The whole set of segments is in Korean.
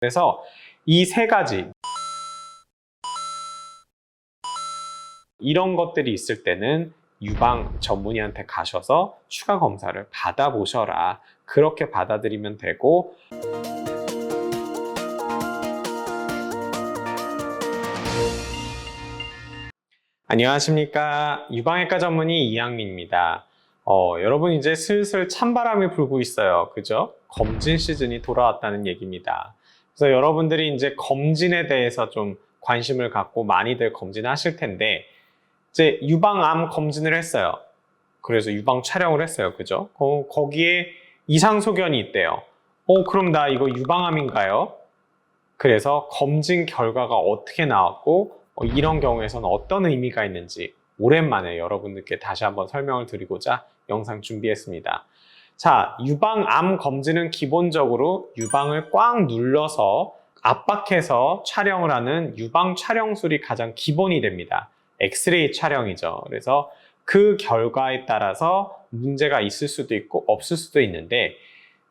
그래서 이 세 가지 이런 것들이 있을 때는 유방 전문의한테 가셔서 추가 검사를 받아보셔라. 그렇게 받아들이면 되고, 안녕하십니까. 유방외과 전문의 이양민입니다. 여러분 이제 슬슬 찬바람이 불고 있어요. 그죠? 검진 시즌이 돌아왔다는 얘기입니다. 그래서 여러분들이 이제 검진에 대해서 좀 관심을 갖고 많이들 검진하실 텐데, 이제 유방암 검진을 했어요. 그래서 유방 촬영을 했어요. 그죠? 거기에 이상소견이 있대요. 그럼 나 이거 유방암인가요? 그래서 검진 결과가 어떻게 나왔고, 이런 경우에서는 어떤 의미가 있는지 오랜만에 여러분들께 다시 한번 설명을 드리고자 영상 준비했습니다. 자, 유방암 검진은 기본적으로 유방을 꽉 눌러서 압박해서 촬영을 하는 유방 촬영술이 가장 기본이 됩니다. 엑스레이 촬영이죠. 그래서 그 결과에 따라서 문제가 있을 수도 있고 없을 수도 있는데,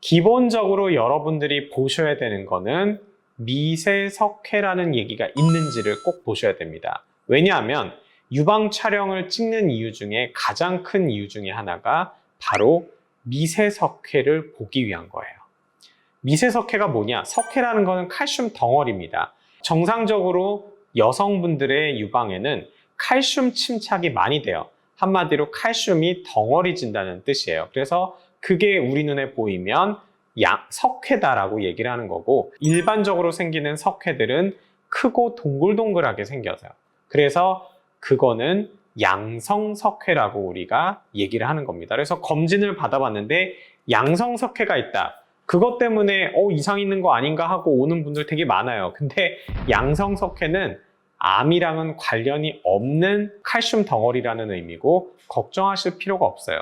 기본적으로 여러분들이 보셔야 되는 거는 미세석회라는 얘기가 있는지를 꼭 보셔야 됩니다. 왜냐하면 유방 촬영을 찍는 이유 중에 가장 큰 이유 중에 하나가 바로 미세석회를 보기 위한 거예요. 미세석회가 뭐냐? 석회라는 거는 칼슘 덩어리입니다. 정상적으로 여성분들의 유방에는 칼슘 침착이 많이 돼요. 한마디로 칼슘이 덩어리진다는 뜻이에요. 그래서 그게 우리 눈에 보이면 석회다라고 얘기를 하는 거고, 일반적으로 생기는 석회들은 크고 동글동글하게 생겨서요. 그래서 그거는 양성석회라고 우리가 얘기를 하는 겁니다. 그래서 검진을 받아봤는데 양성석회가 있다. 그것 때문에 이상 있는 거 아닌가 하고 오는 분들 되게 많아요. 근데 양성석회는 암이랑은 관련이 없는 칼슘 덩어리라는 의미고 걱정하실 필요가 없어요.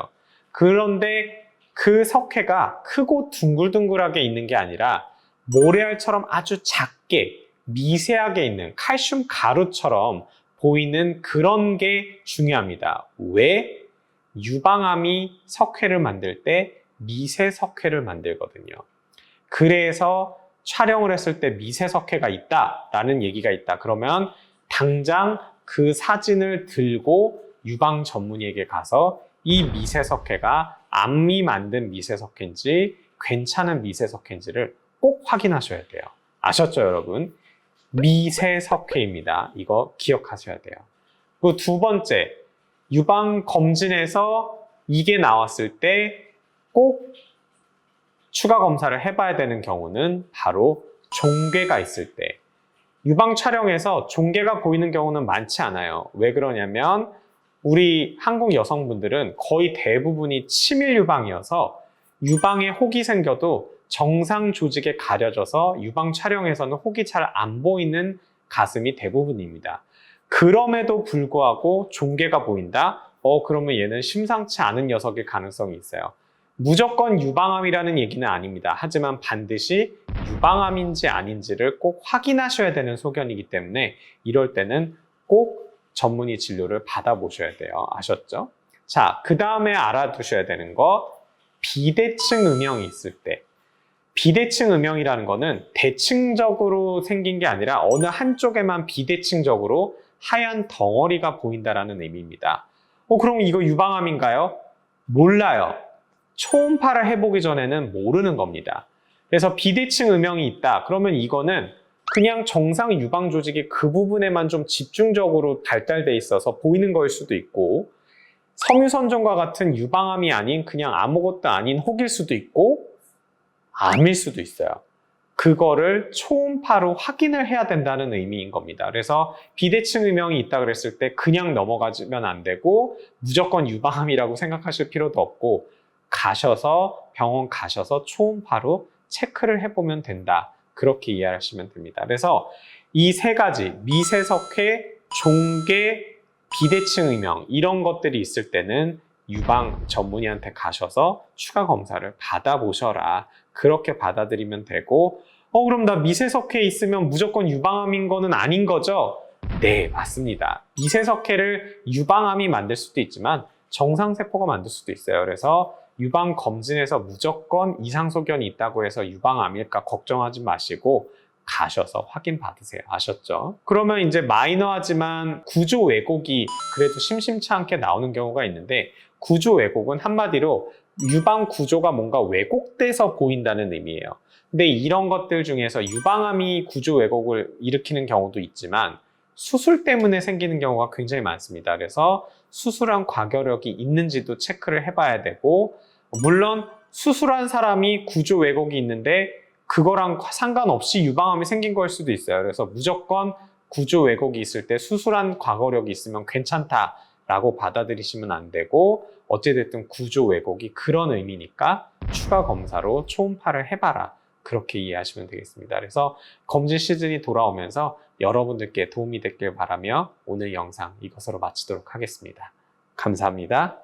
그런데 그 석회가 크고 둥글둥글하게 있는 게 아니라 모래알처럼 아주 작게 미세하게 있는 칼슘 가루처럼 보이는 그런 게 중요합니다. 왜? 유방암이 석회를 만들 때 미세석회를 만들거든요. 그래서 촬영을 했을 때 미세석회가 있다라는 얘기가 있다. 그러면 당장 그 사진을 들고 유방 전문의에게 가서 이 미세석회가 암이 만든 미세석회인지 괜찮은 미세석회인지를 꼭 확인하셔야 돼요. 아셨죠, 여러분? 미세석회입니다. 이거 기억하셔야 돼요. 그리고 두 번째, 유방 검진에서 이게 나왔을 때 꼭 추가 검사를 해봐야 되는 경우는 바로 종괴가 있을 때. 유방 촬영에서 종괴가 보이는 경우는 많지 않아요. 왜 그러냐면 우리 한국 여성분들은 거의 대부분이 치밀 유방이어서 유방에 혹이 생겨도 정상 조직에 가려져서 유방 촬영에서는 혹이 잘 안 보이는 가슴이 대부분입니다. 그럼에도 불구하고 종괴가 보인다? 그러면 얘는 심상치 않은 녀석일 가능성이 있어요. 무조건 유방암이라는 얘기는 아닙니다. 하지만 반드시 유방암인지 아닌지를 꼭 확인하셔야 되는 소견이기 때문에 이럴 때는 꼭 전문의 진료를 받아보셔야 돼요. 아셨죠? 자, 그 다음에 알아두셔야 되는 거, 비대칭 음영이 있을 때. 비대칭 음영이라는 거는 대칭적으로 생긴 게 아니라 어느 한쪽에만 비대칭적으로 하얀 덩어리가 보인다라는 의미입니다. 그럼 이거 유방암인가요? 몰라요. 초음파를 해보기 전에는 모르는 겁니다. 그래서 비대칭 음영이 있다. 그러면 이거는 그냥 정상 유방 조직이 그 부분에만 좀 집중적으로 발달돼 있어서 보이는 거일 수도 있고, 섬유선종과 같은 유방암이 아닌 그냥 아무것도 아닌 혹일 수도 있고, 암일 수도 있어요. 그거를 초음파로 확인을 해야 된다는 의미인 겁니다. 그래서 비대칭 음영이 있다 그랬을 때 그냥 넘어가면 안 되고 무조건 유방암이라고 생각하실 필요도 없고, 병원 가셔서 초음파로 체크를 해보면 된다. 그렇게 이해하시면 됩니다. 그래서 이 세 가지, 미세석회, 종괴, 비대칭 음영, 이런 것들이 있을 때는 유방 전문의한테 가셔서 추가 검사를 받아보셔라. 그렇게 받아들이면 되고, 그럼 나 미세석회 있으면 무조건 유방암인 거는 아닌 거죠? 네, 맞습니다. 미세석회를 유방암이 만들 수도 있지만 정상세포가 만들 수도 있어요. 그래서 유방 검진에서 무조건 이상소견이 있다고 해서 유방암일까 걱정하지 마시고 가셔서 확인 받으세요. 아셨죠? 그러면 이제 마이너하지만 구조 왜곡이 그래도 심심치 않게 나오는 경우가 있는데, 구조 왜곡은 한마디로 유방 구조가 뭔가 왜곡돼서 보인다는 의미예요. 근데 이런 것들 중에서 유방암이 구조 왜곡을 일으키는 경우도 있지만 수술 때문에 생기는 경우가 굉장히 많습니다. 그래서 수술한 과거력이 있는지도 체크를 해봐야 되고, 물론 수술한 사람이 구조 왜곡이 있는데 그거랑 상관없이 유방암이 생긴 걸 수도 있어요. 그래서 무조건 구조 왜곡이 있을 때 수술한 과거력이 있으면 괜찮다라고 받아들이시면 안 되고, 어찌됐든 구조 왜곡이 그런 의미니까 추가 검사로 초음파를 해봐라, 그렇게 이해하시면 되겠습니다. 그래서 검진 시즌이 돌아오면서 여러분들께 도움이 됐길 바라며 오늘 영상 이것으로 마치도록 하겠습니다. 감사합니다.